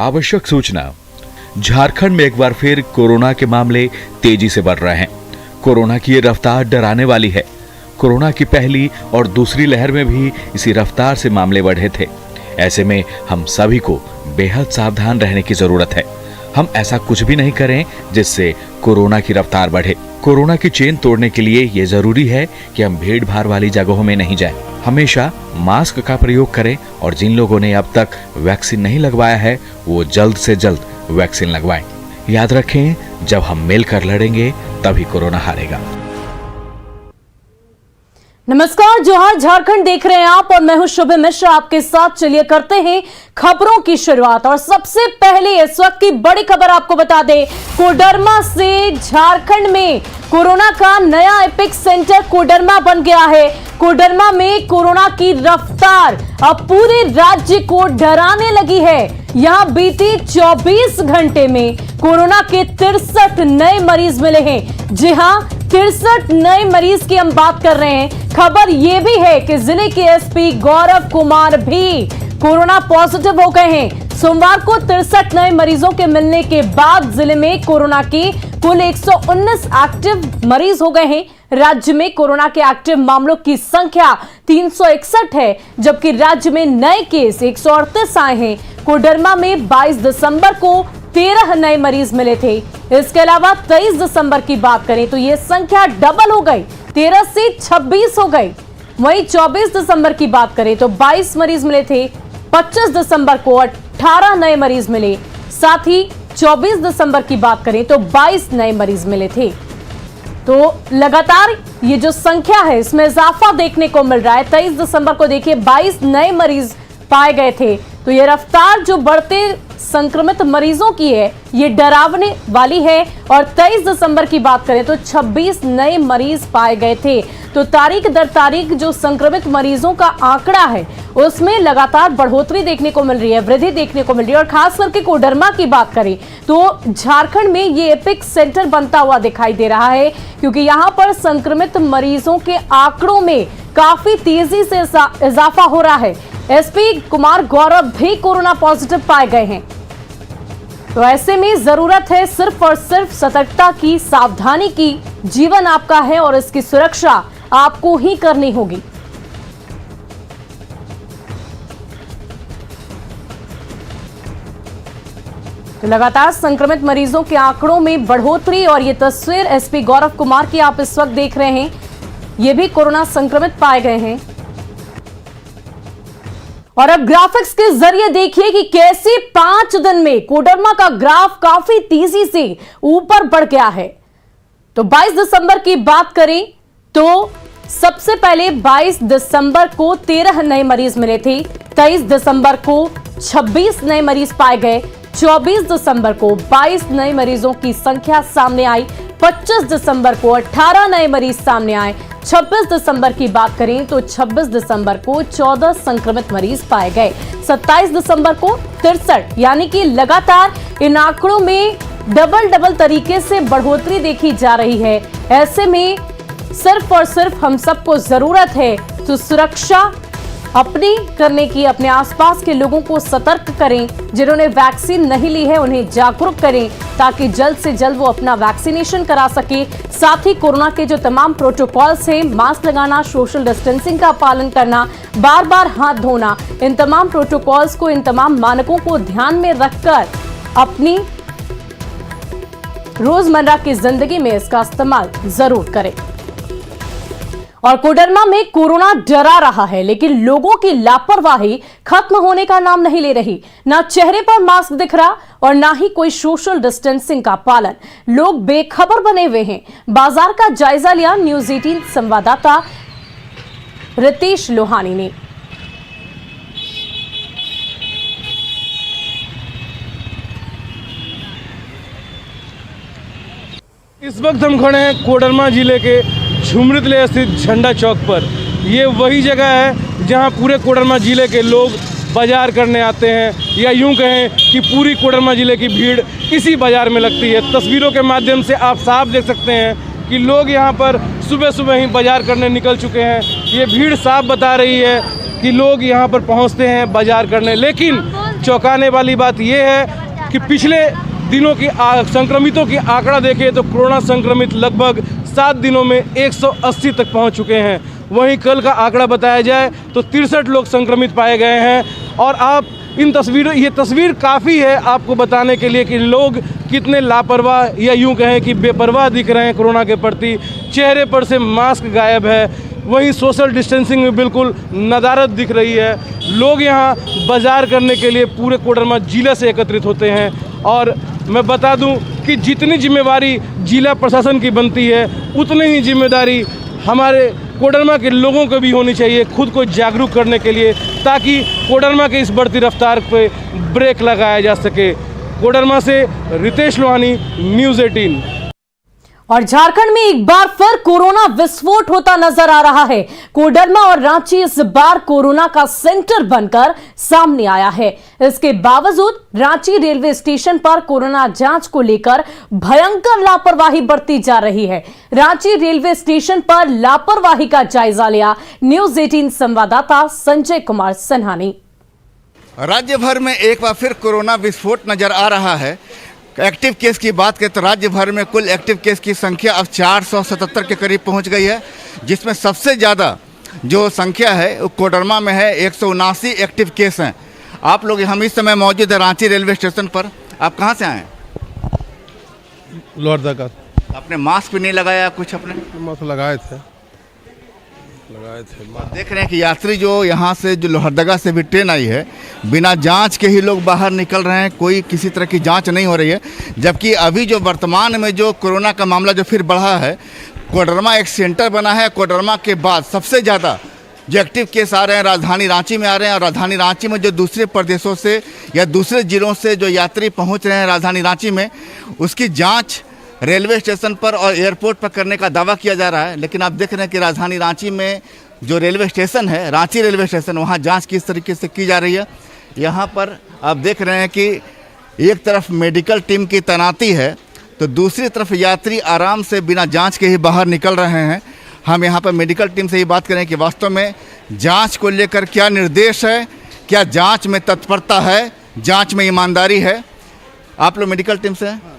आवश्यक सूचना। झारखंड में एक बार फिर कोरोना के मामले तेजी से बढ़ रहे हैं। कोरोना की ये रफ्तार डराने वाली है। कोरोना की पहली और दूसरी लहर में भी इसी रफ्तार से मामले बढ़े थे। ऐसे में हम सभी को बेहद सावधान रहने की जरूरत है। हम ऐसा कुछ भी नहीं करें जिससे कोरोना की रफ्तार बढ़े। कोरोना की चेन तोड़ने के लिए ये जरूरी है कि हम भीड़ भाड़ वाली जगहों में नहीं जाएं। हमेशा मास्क का प्रयोग करें और जिन लोगों ने अब तक वैक्सीन नहीं लगवाया है वो जल्द से जल्द वैक्सीन लगवाएं। याद रखें, जब हम मिलकर लड़ेंगे तभी कोरोना हारेगा। नमस्कार, जोहार झारखंड देख रहे हैं आप और मैं हूं शुभ मिश्रा आपके साथ। चलिए करते हैं खबरों की शुरुआत और सबसे पहले इस वक्त की बड़ी खबर आपको बता दें। कोडरमा से झारखंड में कोरोना का नया एपिक सेंटर कोडरमा बन गया है। कोडरमा में कोरोना की रफ्तार अब पूरे राज्य को डराने लगी है। यहां बीते 24 घंटे में कोरोना के 63 नए मरीज मिले हैं। जी हां, 63 नए मरीज की हम बात कर रहे हैं। खबर यह भी है कि जिले के एसपी गौरव कुमार भी कोरोना पॉजिटिव हो गए हैं। सोमवार को 63 नए मरीजों के मिलने के बाद जिले में कोरोना के कुल 119 एक्टिव मरीज हो गए हैं। राज्य में कोरोना के एक्टिव मामलों की संख्या 361 है, जबकि राज्य में नए केस 138 आए हैं। कोडरमा में 22 दिसंबर को 13 नए मरीज मिले थे। इसके अलावा 23 दिसंबर की बात करें तो यह संख्या डबल हो गई, 13 से 26 हो गई। वहीं 24 दिसंबर की बात करें तो 22 मरीज मिले थे। 25 दिसंबर को 18 नए मरीज मिले। साथ ही 24 दिसंबर की बात करें तो 22 नए मरीज मिले थे। तो लगातार ये जो संख्या है इसमें इजाफा देखने को मिल रहा है। 23 दिसंबर को देखिए 22 नए मरीज पाए गए थे। तो ये रफ्तार जो बढ़ते संक्रमित मरीजों की है ये डरावने वाली है। और 23 दिसंबर की बात करें तो 26 नए मरीज पाए गए थे। तो तारीख दर तारीख जो संक्रमित मरीजों का आंकड़ा है उसमें लगातार बढ़ोतरी देखने को मिल रही है, वृद्धि देखने को मिल रही है। और खास करके कोडरमा की बात करें तो झारखंड में ये एपिक सेंटर बनता हुआ दिखाई दे रहा है, क्योंकि यहाँ पर संक्रमित मरीजों के आंकड़ों में काफी तेजी से इजाफा हो रहा है। एसपी कुमार गौरव भी कोरोना पॉजिटिव पाए गए हैं। तो ऐसे में जरूरत है सिर्फ और सिर्फ सतर्कता की, सावधानी की। जीवन आपका है और इसकी सुरक्षा आपको ही करनी होगी। तो लगातार संक्रमित मरीजों के आंकड़ों में बढ़ोतरी और ये तस्वीर एसपी गौरव कुमार की आप इस वक्त देख रहे हैं। ये भी कोरोना संक्रमित पाए गए हैं। और अब ग्राफिक्स के जरिए देखिए कि कैसे 5 दिन में कोडरमा का ग्राफ काफी तेजी से ऊपर बढ़ गया है। तो 22 दिसंबर की बात करें तो सबसे पहले 22 दिसंबर को 13 नए मरीज मिले थे। 23 दिसंबर को 26 नए मरीज पाए गए। 24 दिसंबर को 22 नए मरीजों की संख्या सामने आई। 25 दिसंबर को 18 नए मरीज सामने आए। 26 दिसंबर की बात करें तो 26 दिसंबर को 14 संक्रमित मरीज पाए गए। 27 दिसंबर को 63, यानी कि लगातार इन आंकड़ों में डबल तरीके से बढ़ोतरी देखी जा रही है। ऐसे में सिर्फ और सिर्फ हम सबको जरूरत है तो सुरक्षा अपनी करने की, अपने आसपास के लोगों को सतर्क करें। जिन्होंने वैक्सीन नहीं ली है उन्हें जागरूक करें ताकि जल्द से जल्द वो अपना वैक्सीनेशन करा सके। साथ ही कोरोना के जो तमाम प्रोटोकॉल्स हैं, मास्क लगाना, सोशल डिस्टेंसिंग का पालन करना, बार बार हाथ धोना, इन तमाम प्रोटोकॉल्स को, इन तमाम मानकों को ध्यान में रखकर अपनी रोजमर्रा की जिंदगी में इसका इस्तेमाल जरूर करें। और कोडरमा में कोरोना डरा रहा है, लेकिन लोगों की लापरवाही खत्म होने का नाम नहीं ले रही। ना चेहरे पर मास्क दिख रहा और ना ही कोई सोशल डिस्टेंसिंग का पालन। लोग बेखबर बने हुए हैं। बाजार का जायजा लिया न्यूज़ 18 संवाददाता रितेश लोहानी ने। इस वक्त हम खड़े हैं कोडरमा जिले के झुमरीतले स्थित झंडा चौक पर। ये वही जगह है जहां पूरे कोडरमा जिले के लोग बाजार करने आते हैं, या यूं कहें कि पूरी कोडरमा जिले की भीड़ इसी बाजार में लगती है। तस्वीरों के माध्यम से आप साफ देख सकते हैं कि लोग यहां पर सुबह सुबह ही बाजार करने निकल चुके हैं। ये भीड़ साफ बता रही है कि लोग यहां पर पहुंचते हैं बाजार करने, लेकिन चौंकाने वाली बात यह है कि पिछले दिनों की संक्रमितों की आंकड़ा देखें तो कोरोना संक्रमित लगभग 7 दिनों में 180 तक पहुंच चुके हैं। वहीं कल का आंकड़ा बताया जाए तो 63 लोग संक्रमित पाए गए हैं। और आप इन तस्वीरों, ये तस्वीर काफ़ी है आपको बताने के लिए कि लोग कितने लापरवाह या यूं कहें कि बेपरवाह दिख रहे हैं कोरोना के प्रति। चेहरे पर से मास्क गायब है, वहीं सोशल डिस्टेंसिंग में बिल्कुल नदारत दिख रही है। लोग यहाँ बाजार करने के लिए पूरे कोडरमा जिला से एकत्रित होते हैं। और मैं बता दूं कि जितनी जिम्मेवारी जिला प्रशासन की बनती है उतनी ही जिम्मेदारी हमारे कोडरमा के लोगों को भी होनी चाहिए, खुद को जागरूक करने के लिए, ताकि कोडरमा के इस बढ़ती रफ्तार पे ब्रेक लगाया जा सके। कोडरमा से रितेश लोहानी, न्यूज़ 18। और झारखंड में एक बार फिर कोरोना विस्फोट होता नजर आ रहा है। कोडरमा और रांची इस बार कोरोना का सेंटर बनकर सामने आया है। इसके बावजूद रांची रेलवे स्टेशन पर कोरोना जांच को लेकर भयंकर लापरवाही बरती जा रही है। रांची रेलवे स्टेशन पर लापरवाही का जायजा लिया न्यूज़ 18 संवाददाता संजय कुमार सिन्हा ने। राज्य भर में एक बार फिर कोरोना विस्फोट नजर आ रहा है। एक्टिव केस की बात करें तो राज्य भर में कुल एक्टिव केस की संख्या अब 477 के करीब पहुंच गई है, जिसमें सबसे ज़्यादा जो संख्या है वो कोडरमा में है। 179 एक्टिव केस हैं। आप लोग, हम इस समय मौजूद है रांची रेलवे स्टेशन पर। आप कहां से आए? लोहरदगा। आपने मास्क भी नहीं लगाया कुछ? अपने मास्क लगाए थे। देख रहे हैं कि यात्री जो यहाँ से, जो लोहरदगा से भी ट्रेन आई है, बिना जांच के ही लोग बाहर निकल रहे हैं। कोई किसी तरह की जांच नहीं हो रही है। जबकि अभी जो वर्तमान में जो कोरोना का मामला जो फिर बढ़ा है, कोडरमा एक सेंटर बना है। कोडरमा के बाद सबसे ज़्यादा जो एक्टिव केस आ रहे हैं राजधानी रांची में आ रहे हैं। और राजधानी रांची में जो दूसरे प्रदेशों से या दूसरे ज़िलों से जो यात्री पहुँच रहे हैं राजधानी रांची में, उसकी जाँच रेलवे स्टेशन पर और एयरपोर्ट पर करने का दावा किया जा रहा है। लेकिन आप देख रहे हैं कि राजधानी रांची में जो रेलवे स्टेशन है, रांची रेलवे स्टेशन, वहाँ जांच किस तरीके से की जा रही है। यहाँ पर आप देख रहे हैं कि एक तरफ मेडिकल टीम की तैनाती है तो दूसरी तरफ यात्री आराम से बिना जांच के ही बाहर निकल रहे हैं। हम यहाँ पर मेडिकल टीम से ही बात करें कि वास्तव में जाँच को लेकर क्या निर्देश है, क्या जाँच में तत्परता है, जाँच में ईमानदारी है। आप लोग मेडिकल टीम से हैं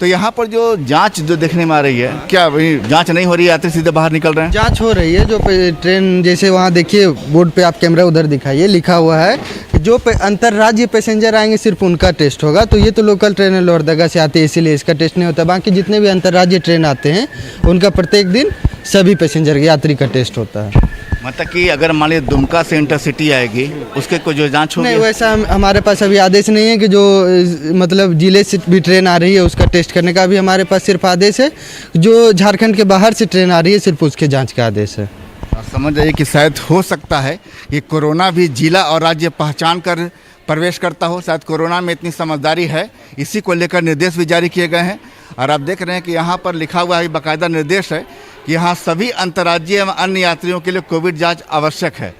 तो यहाँ पर जो जांच जो देखने में आ रही है, क्या जांच नहीं हो रही है? यात्री सीधे बाहर निकल रहे हैं? जांच हो रही है। जो ट्रेन, जैसे वहाँ देखिए बोर्ड पे, आप कैमरा उधर दिखाइए, लिखा हुआ है कि जो अंतर्राज्यीय पैसेंजर आएंगे सिर्फ उनका टेस्ट होगा। तो ये तो लोकल ट्रेन है, लोहरदगा से आती है, इसीलिए इसका टेस्ट नहीं होता। बाकी जितने भी अंतर्राज्यीय ट्रेन आते हैं उनका प्रत्येक दिन सभी पैसेंजर यात्री का टेस्ट होता है। मतलब कि अगर मान लीजिए दुमका से इंटरसिटी आएगी, उसके कोई जो जांच होगी? नहीं, वैसा हमारे पास अभी आदेश नहीं है कि जो मतलब जिले से भी ट्रेन आ रही है उसका टेस्ट करने का। अभी हमारे पास सिर्फ आदेश है जो झारखंड के बाहर से ट्रेन आ रही है, सिर्फ उसके जांच का आदेश है। समझ जाइए कि शायद हो सकता है कि कोरोना भी जिला और राज्य पहचान कर प्रवेश करता हो। शायद कोरोना में इतनी समझदारी है, इसी को लेकर निर्देश भी जारी किए गए हैं। और आप देख रहे हैं कि यहाँ पर लिखा हुआ है, बाकायदा निर्देश है कि यहाँ सभी अंतर्राज्यीय एवं अन्य यात्रियों के लिए कोविड जांच आवश्यक है।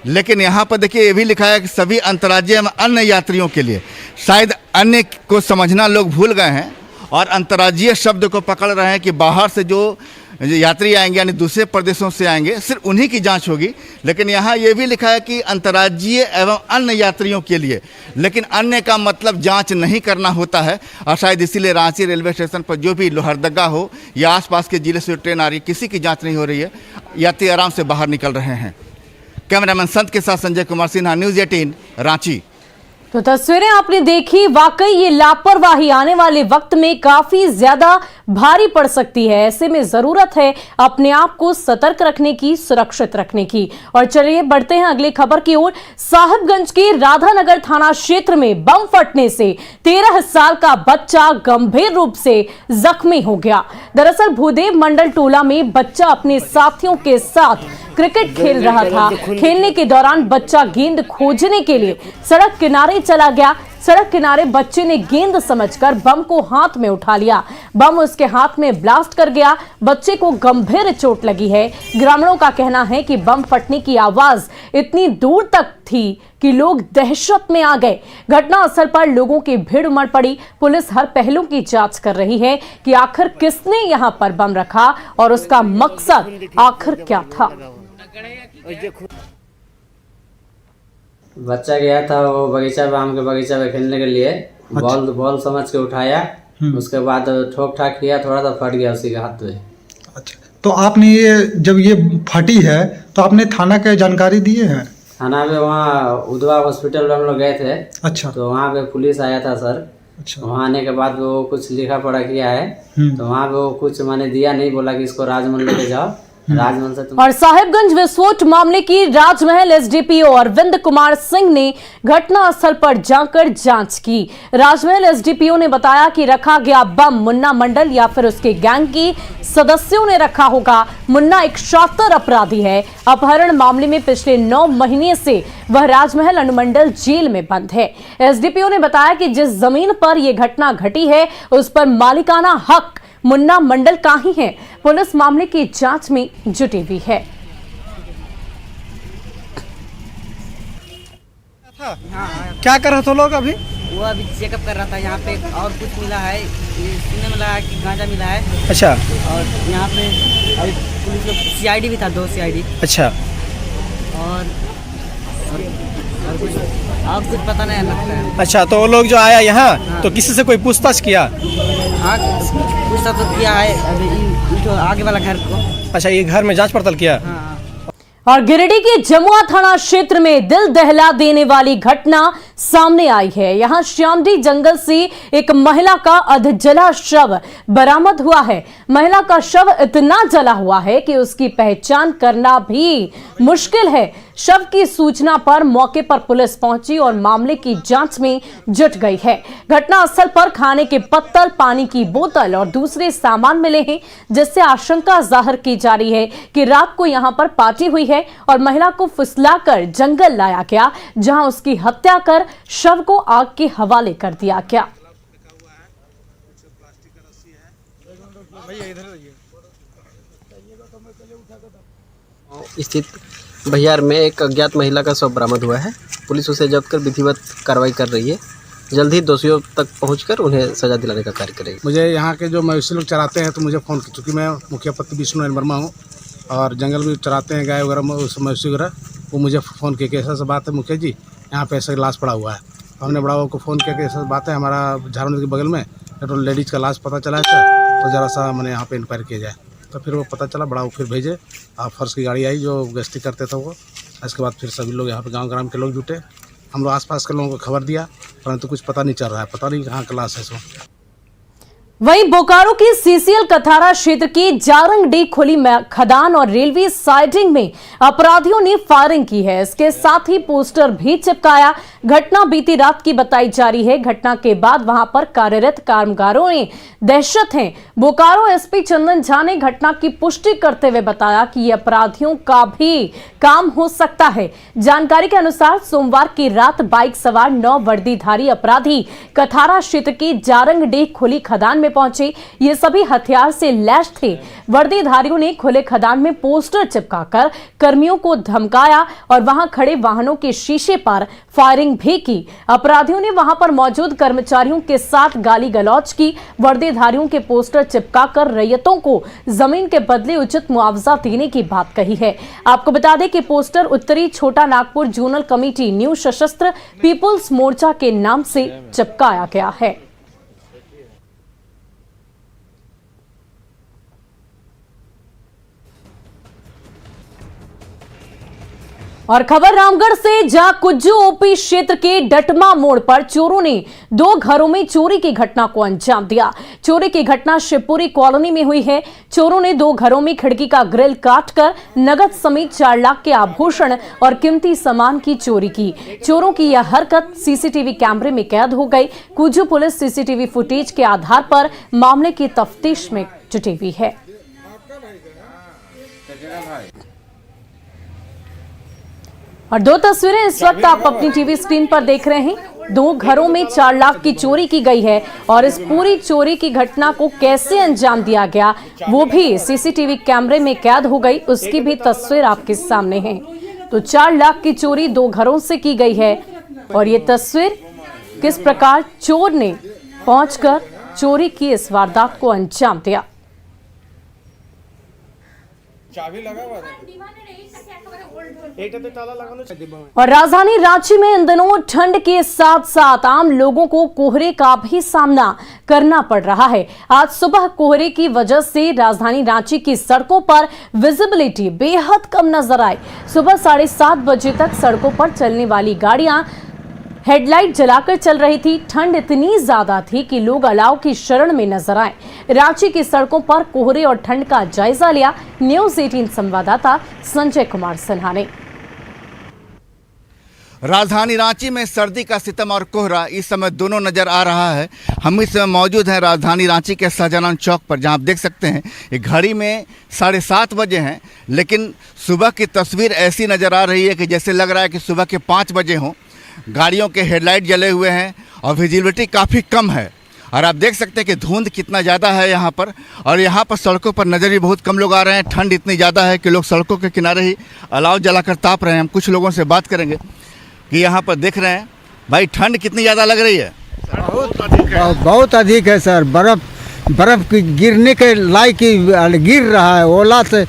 लेकिन यहाँ पर देखिए ये भी लिखा है कि सभी अंतर्राज्यीय एवं अन्य यात्रियों के लिए। शायद अन्य को समझना लोग भूल गए हैं और अंतर्राज्यीय शब्द को पकड़ रहे हैं कि बाहर से जो यात्री आएंगे, यानी दूसरे प्रदेशों से आएंगे, सिर्फ उन्हीं की जांच होगी। लेकिन यहाँ ये भी लिखा है कि अंतर्राज्यीय एवं अन्य यात्रियों के लिए। लेकिन अन्य का मतलब जांच नहीं करना होता है। और शायद इसीलिए रांची रेलवे स्टेशन पर जो भी लोहरदगा हो या आसपास के जिले से ट्रेन आ रही है, किसी की जाँच नहीं हो रही है। यात्री आराम से बाहर निकल रहे हैं। कैमरामैन संत के साथ संजय कुमार सिन्हा, न्यूज़ 18 रांची। तो तस्वीरें आपने देखी, वाकई ये लापरवाही आने वाले वक्त में काफी ज्यादा भारी पड़ सकती है। ऐसे में जरूरत है अपने आप को सतर्क रखने की, सुरक्षित रखने की। और चलिए बढ़ते हैं अगली खबर की ओर। साहिबगंज के राधानगर थाना क्षेत्र में बम फटने से 13 साल का बच्चा गंभीर रूप से जख्मी हो गया। दरअसल भूदेव मंडल टोला में बच्चा अपने साथियों के साथ क्रिकेट खेल रहा था। खेलने के दौरान बच्चा गेंद खोजने के लिए सड़क किनारे चला गया। सड़क किनारे बच्चे ने गेंद समझकर बम को हाथ में उठा लिया। बम उसके हाथ में ब्लास्ट कर गया। बच्चे को गंभीर चोट लगी है। ग्रामीणों का कहना है कि बम फटने की आवाज इतनी दूर तक थी कि लोग दहशत में आ गए। घटना स्थल पर लोगों की भीड़ उमड़ पड़ी। पुलिस हर पहलू की जांच कर रही है कि आखिर किसने यहां पर बम रखा और उसका मकसद आखिर क्या था। बच्चा गया था वो बगीचा पे, आम के बगीचा पे खेलने के लिए। बॉल समझ के उठाया, उसके बाद ठोक ठाक किया, थोड़ा सा फट गया उसी के हाथ में। अच्छा, तो आपने ये जब ये फटी है तो आपने थाना के जानकारी दिए हैं? थाना में वहाँ उधवा हॉस्पिटल में हम लोग गए थे। अच्छा। तो वहाँ पे पुलिस आया था सर। अच्छा। वहाँ आने के बाद वो कुछ लिखा पढ़ा किया है, तो वहाँ पे वो कुछ मैंने दिया नहीं, बोला कि इसको राजमहल लेके जाओ, राजमहल से तुम। और साहिबगंज विस्फोट मामले की राजमहल एसडीपीओ अरविंद कुमार सिंह ने घटनास्थल पर जाकर जांच की। राजमहल एसडीपीओ ने बताया कि रखा गया बम मुन्ना मंडल या फिर उसके गैंग की सदस्यों ने रखा होगा। मुन्ना एक शातिर अपराधी है। अपहरण मामले में पिछले 9 महीने से वह राजमहल अनुमंडल जेल में बंद है। एसडीपीओ ने बताया कि जिस जमीन पर यह घटना घटी है उस पर मालिकाना हक मुन्ना मंडल का ही है। पुलिस मामले की जांच में जुटी हुई है। क्या कर रहे थे लोग अभी? वो अभी चेकअप कर रहा था। यहाँ पे और कुछ मिला है, ये सुनने में लगा कि गांजा मिला है। अच्छा। और यहाँ पे अभी पुलिस लोग सीआईडी भी था, 2 सीआईडी। अच्छा। और कुछ पता नहीं लगता है। अच्छा, तो वो लोग जो आया यहाँ तो किसी से कोई पूछताछ किया? हाँ, पूछता तो किया है अभी तो आगे वाला घर को। अच्छा, ये घर में जांच पड़ताल किया? हाँ। और गिरिडीह के जमुआ थाना क्षेत्र में दिल दहला देने वाली घटना सामने आई है। यहां श्यामडी जंगल से एक महिला का अधजला शव बरामद हुआ है। महिला का शव इतना जला हुआ है कि उसकी पहचान करना भी मुश्किल है। शव की सूचना पर मौके पर पुलिस पहुंची और मामले की जांच में जुट गई है। घटनास्थल पर खाने के पत्तल, पानी की बोतल और दूसरे सामान मिले हैं, जिससे आशंका जाहिर की जा रही है कि रात को यहां पर पार्टी हुई है और महिला को फुसलाकर जंगल लाया गया, जहां उसकी हत्या कर शव को आग के हवाले कर दिया गया। स्थित बहियार में एक अज्ञात महिला का शव बरामद हुआ है। पुलिस उसे जब्त कर विधिवत कार्रवाई कर रही है। जल्द ही दोषियों तक पहुंचकर उन्हें सजा दिलाने का कार्य करेगी। मुझे यहाँ के जो मवेशी लोग चराते हैं तो मुझे फ़ोन की, चूँकि मैं मुखिया पति विष्णु एन वर्मा हूँ और जंगल में चराते हैं गाय वगैरह, मवेशी वगैरह, वो मुझे फ़ोन किया कि ऐसा बात है मुखिया जी, यहाँ पे ऐसा लाश पड़ा हुआ है। हमने बड़ा को फ़ोन किया कि ऐसा बात है, हमारा झारखंड के बगल में तो लेडीज़ का लाश पता चला था, तो ज़रा सा मैंने यहाँ पे इंक्वायरी किया जाए। तो फिर वो पता चला, बड़ा फिर भेजे, फर्श की गाड़ी आई जो गश्ती करते थे वो। इसके बाद फिर सभी लोग यहाँ पे गांव ग्राम के लोग जुटे। हम लोग आसपास के लोगों को खबर दिया, परंतु कुछ पता नहीं चल रहा है, पता नहीं कहाँ क्लास है इसमें। वहीं बोकारो की सीसीएल कथारा क्षेत्र की जारंगडीह खुली खदान और रेलवे साइडिंग में अपराधियों ने फायरिंग की है। इसके साथ ही पोस्टर भी चिपकाया। घटना बीती रात की बताई जा रही है। घटना के बाद वहां पर कार्यरत कामगारों में दहशत है। बोकारो एसपी चंदन झा ने घटना की पुष्टि करते हुए बताया कि ये अपराधियों का भी काम हो सकता है। जानकारी के अनुसार सोमवार की रात बाइक सवार 9 वर्दीधारी अपराधी कथारा क्षेत्र की जारंगडीह खुली खदान में पहुंचे। ये सभी हथियार से लैस थे। वर्दीधारियों ने खुले खदान में पोस्टर चिपकाकर कर्मियों को धमकाया और वहां खड़े वाहनों के शीशे पर फायरिंग भी की। अपराधियों ने वहां पर मौजूद कर्मचारियों के साथ गाली गलौज की। वर्दीधारियों के पोस्टर चिपकाकर रैयतों को जमीन के बदले उचित मुआवजा देने की बात कही है। आपको बता दें कि पोस्टर उत्तरी छोटा नागपुर जोनल कमेटी न्यू सशस्त्र पीपुल्स मोर्चा के नाम से चिपकाया गया है। और खबर रामगढ़ से, जहां कुज्जू ओपी क्षेत्र के डटमा मोड़ पर चोरों ने 2 घरों में चोरी की घटना को अंजाम दिया। चोरी की घटना शिवपुरी कॉलोनी में हुई है। चोरों ने 2 घरों में खिड़की का ग्रिल काटकर नगद समेत 4 लाख के आभूषण और कीमती सामान की चोरी की। चोरों की यह हरकत सीसीटीवी कैमरे में कैद हो गई। कुज्जू पुलिस सीसीटीवी फुटेज के आधार पर मामले की तफ्तीश में जुटी हुई है। और 2 तस्वीरें इस वक्त आप अपनी टीवी स्क्रीन पर देख रहे हैं। 2 घरों में 4 लाख की चोरी की गई है और इस पूरी चोरी की घटना को कैसे अंजाम दिया गया वो भी सीसीटीवी कैमरे में कैद हो गई। उसकी भी तस्वीर आपके सामने है। तो 4 लाख की चोरी 2 घरों से की गई है और ये तस्वीर किस प्रकार चोर ने पहुंचकर चोरी की इस वारदात को अंजाम दिया। और राजधानी रांची में इन दिनों ठंड के साथ साथ आम लोगों को कोहरे का भी सामना करना पड़ रहा है। आज सुबह कोहरे की वजह से राजधानी रांची की सड़कों पर विजिबिलिटी बेहद कम नजर आई। सुबह 7:30 बजे तक सड़कों पर चलने वाली गाड़ियां हेडलाइट जलाकर चल रही थी। ठंड इतनी ज्यादा थी कि लोग अलाव की शरण में नजर आए। रांची की सड़कों पर कोहरे और ठंड का जायजा लिया न्यूज़ 18 संवाददाता संजय कुमार सिन्हा ने। राजधानी रांची में सर्दी का सितम और कोहरा इस समय दोनों नज़र आ रहा है। हम इस समय मौजूद हैं राजधानी रांची के शाहजहां चौक पर, जहां आप देख सकते हैं ये घड़ी में 7:30 बजे हैं, लेकिन सुबह की तस्वीर ऐसी नज़र आ रही है कि जैसे लग रहा है कि सुबह के 5 बजे हों। गाड़ियों के हेडलाइट जले हुए हैं और विजिबिलिटी काफ़ी कम है। और आप देख सकते हैं कि धुंध कितना ज़्यादा है यहाँ पर, और यहाँ पर सड़कों पर नज़र भी बहुत कम लोग आ रहे हैं। ठंड इतनी ज़्यादा है कि लोग सड़कों के किनारे ही अलाव जलाकर ताप रहे हैं। हम कुछ लोगों से बात करेंगे कि यहाँ पर देख रहे हैं भाई ठंड कितनी ज़्यादा लग रही है। बहुत अधिक है सर। बर्फ की गिरने के लायक गिर रहा है। ओला से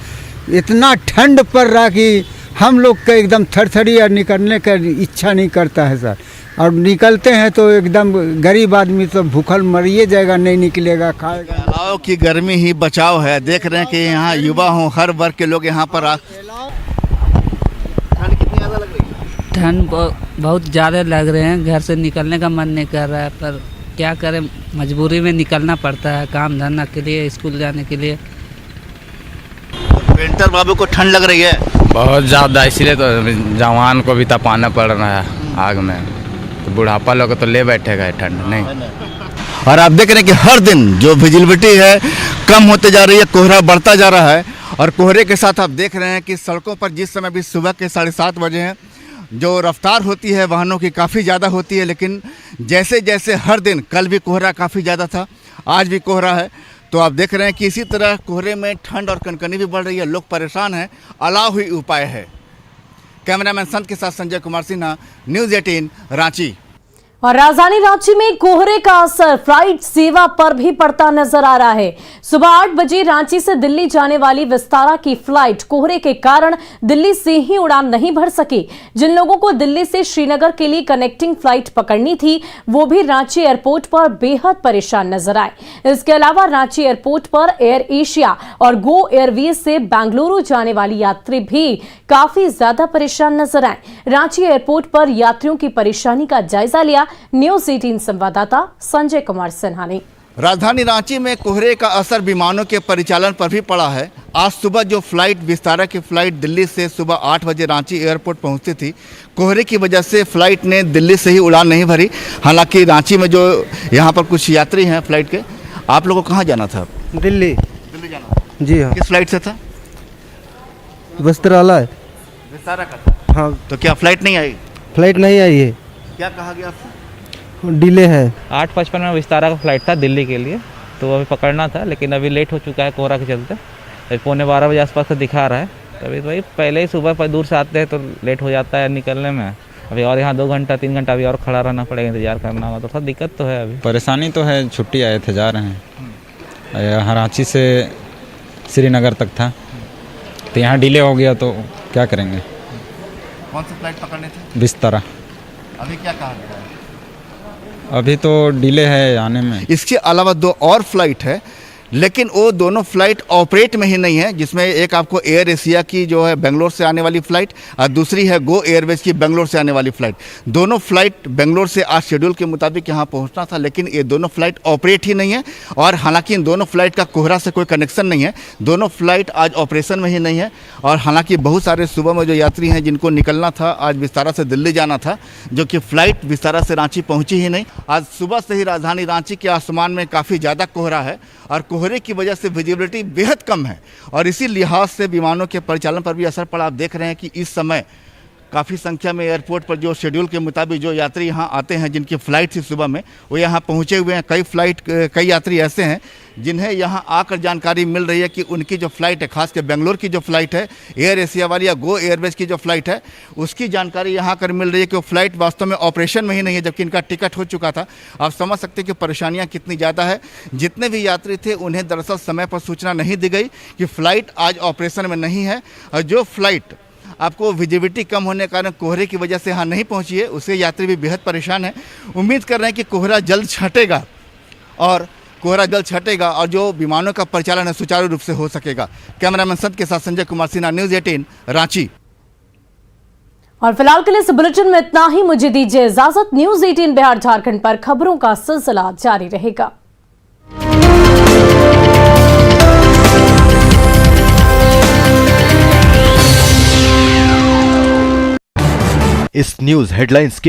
इतना ठंड पड़ रहा है कि हम लोग का एकदम थरथरी और निकलने का इच्छा नहीं करता है सर। और निकलते हैं तो एकदम गरीब आदमी तो भूखल मरिए जाएगा, नहीं निकलेगा, खाएगा। अलाव की गर्मी ही बचाव है। देख रहे हैं कि यहाँ युवा हों, हर वर्ग के लोग यहाँ पर ठंड कितनी ज़्यादा लग रही है? ठंड बहुत ज़्यादा लग रहे हैं। घर से निकलने का मन नहीं कर रहा है, पर क्या करें, मजबूरी में निकलना पड़ता है काम धंधा के लिए, स्कूल जाने के लिए। पेंटर बाबू को ठंड लग रही है बहुत ज़्यादा, इसलिए तो जवान को भी तपाना पड़ रहा है आग में। तो बुढ़ापा लोग तो ले बैठेगा ठंड नहीं। और आप देख रहे हैं कि हर दिन जो विजिबिलिटी है कम होते जा रही है, कोहरा बढ़ता जा रहा है। और कोहरे के साथ आप देख रहे हैं कि सड़कों पर जिस समय भी सुबह के 7:30 बजे हैं, जो रफ्तार होती है वाहनों की काफ़ी ज़्यादा होती है। लेकिन जैसे जैसे हर दिन, कल भी कोहरा काफ़ी ज़्यादा था, आज भी कोहरा है, तो आप देख रहे हैं कि इसी तरह कोहरे में ठंड और कनकनी भी बढ़ रही है। लोग परेशान हैं, अलाव ही उपाय है। कैमरामैन संत के साथ संजय कुमार सिन्हा, न्यूज़ 18 रांची। और राजधानी रांची में कोहरे का असर फ्लाइट सेवा पर भी पड़ता नजर आ रहा है। सुबह 8 बजे रांची से दिल्ली जाने वाली विस्तारा की फ्लाइट कोहरे के कारण दिल्ली से ही उड़ान नहीं भर सकी। जिन लोगों को दिल्ली से श्रीनगर के लिए कनेक्टिंग फ्लाइट पकड़नी थी, वो भी रांची एयरपोर्ट पर बेहद परेशान नजर आए। इसके अलावा रांची एयरपोर्ट पर एयर एशिया और गो एयरवेज से बेंगलुरु जाने वाली यात्री भी काफी ज्यादा परेशान नजर आए। रांची एयरपोर्ट पर यात्रियों की परेशानी का जायजा लिया न्यूज़ 18 संवाददाता संजय कुमार सिन्हा ने। राजधानी रांची में कोहरे का असर विमानों के परिचालन पर भी पड़ा है। आज सुबह जो फ्लाइट विस्तारा की फ्लाइट दिल्ली से सुबह 8 बजे रांची एयरपोर्ट पहुंचती थी, कोहरे की वजह से फ्लाइट ने दिल्ली से ही उड़ान नहीं भरी। हालांकि रांची में जो यहाँ पर कुछ यात्री हैं फ्लाइट के, आप लोगों को कहाँ जाना था? दिल्ली जाना था। जी हाँ। किस फ्लाइट से था? विस्तारा विस्तारा का था। हाँ। तो क्या फ्लाइट नहीं आई? फ्लाइट नहीं आई है। क्या कहा गया? डिले है। 8:55 में विस्तारा का फ्लाइट था दिल्ली के लिए, तो अभी पकड़ना था, लेकिन अभी लेट हो चुका है कोहरा के चलते। 11:15 बजे आसपास का दिखा रहा है। तभी भाई पहले ही सुबह पर दूर से आते हैं तो लेट हो जाता है निकलने में। अभी और यहाँ 2 घंटा 3 घंटा अभी और खड़ा रहना पड़ेगा, इंतजार करना होगा, तो थोड़ा दिक्कत तो है। अभी परेशानी तो है, छुट्टी आए थे, जा रहे हैं। यहाँ रांची से श्रीनगर तक था, तो यहाँ डिले हो गया, तो क्या करेंगे। कौन सी फ्लाइट पकड़ने थे? विस्तारा। अभी क्या कहा गया है? अभी तो डिले है आने में। इसके अलावा 2 और फ्लाइट है, लेकिन वो दोनों फ्लाइट ऑपरेट में ही नहीं है, जिसमें एक आपको एयर एशिया की जो है बेंगलोर से आने वाली फ़्लाइट और दूसरी है गो एयरवेज की बेंगलोर से आने वाली फ़्लाइट। दोनों फ्लाइट बेंगलोर से आज शेड्यूल के मुताबिक यहाँ पहुँचना था, लेकिन ये दोनों फ्लाइट ऑपरेट ही नहीं है। और हालांकि इन दोनों फ्लाइट का कोहरा से कोई कनेक्शन नहीं है, दोनों फ्लाइट आज ऑपरेशन में ही नहीं है। और हालांकि बहुत सारे सुबह में जो यात्री हैं जिनको निकलना था, आज विस्तारा से दिल्ली जाना था, जो कि फ़्लाइट विस्तारा से रांची पहुँची ही नहीं। आज सुबह से ही राजधानी रांची के आसमान में काफ़ी ज़्यादा कोहरा है और कोहरे की वजह से विजिबिलिटी बेहद कम है, और इसी लिहाज से विमानों के परिचालन पर भी असर पड़ा। आप देख रहे हैं कि इस समय काफ़ी संख्या में एयरपोर्ट पर जो शेड्यूल के मुताबिक जो यात्री यहाँ आते हैं, जिनकी फ़्लाइट थी सुबह में, वो यहाँ पहुँचे हुए हैं। कई यात्री ऐसे हैं जिन्हें यहाँ आकर जानकारी मिल रही है कि उनकी जो फ्लाइट है, खासकर बेंगलोर की जो फ्लाइट है, एयर एशिया वाली या गो एयरवेज की जो फ्लाइट है, उसकी जानकारी यहाँ कर मिल रही है कि वो फ्लाइट वास्तव में ऑपरेशन में ही नहीं है, जबकि इनका टिकट हो चुका था। आप समझ सकते हैं कि परेशानियाँ कितनी ज़्यादा है। जितने भी यात्री थे उन्हें दरअसल समय पर सूचना नहीं दी गई कि फ़्लाइट आज ऑपरेशन में नहीं है, और जो फ्लाइट आपको विजिबिलिटी कम होने के कारण कोहरे की वजह से यहाँ नहीं पहुँची है, उससे यात्री भी बेहद परेशान है। उम्मीद कर रहे हैं कि कोहरा जल्द छटेगा और जो विमानों का परिचालन है सुचारू रूप से हो सकेगा। कैमरामैन संत के साथ संजय कुमार सिन्हा, न्यूज़ 18 रांची। और फिलहाल के लिए इस बुलेटिन में इतना ही। मुझे दीजिए इजाजत। न्यूज़ 18 बिहार झारखंड पर खबरों का सिलसिला जारी रहेगा। इस न्यूज़ हेडलाइंस